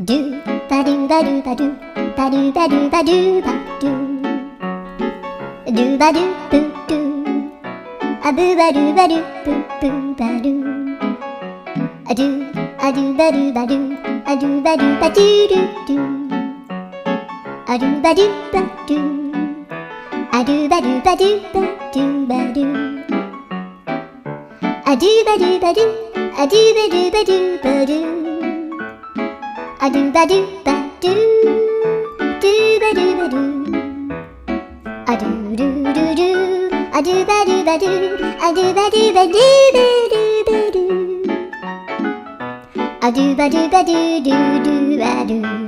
do ba do ba do ba do ba do ba do ba do ba do ba do boo do a boo ba do ba do boo boo ba do a do ba do ba do a do ba do ba do do do a do ba do ba do a do ba do ba do ba do ba do a do ba do ba do a do ba do ba do ba do a do ba do ba do do ba do ba do a do do do do a do ba do ba do a do ba do ba do ba do ba do a do ba do ba do do do ba do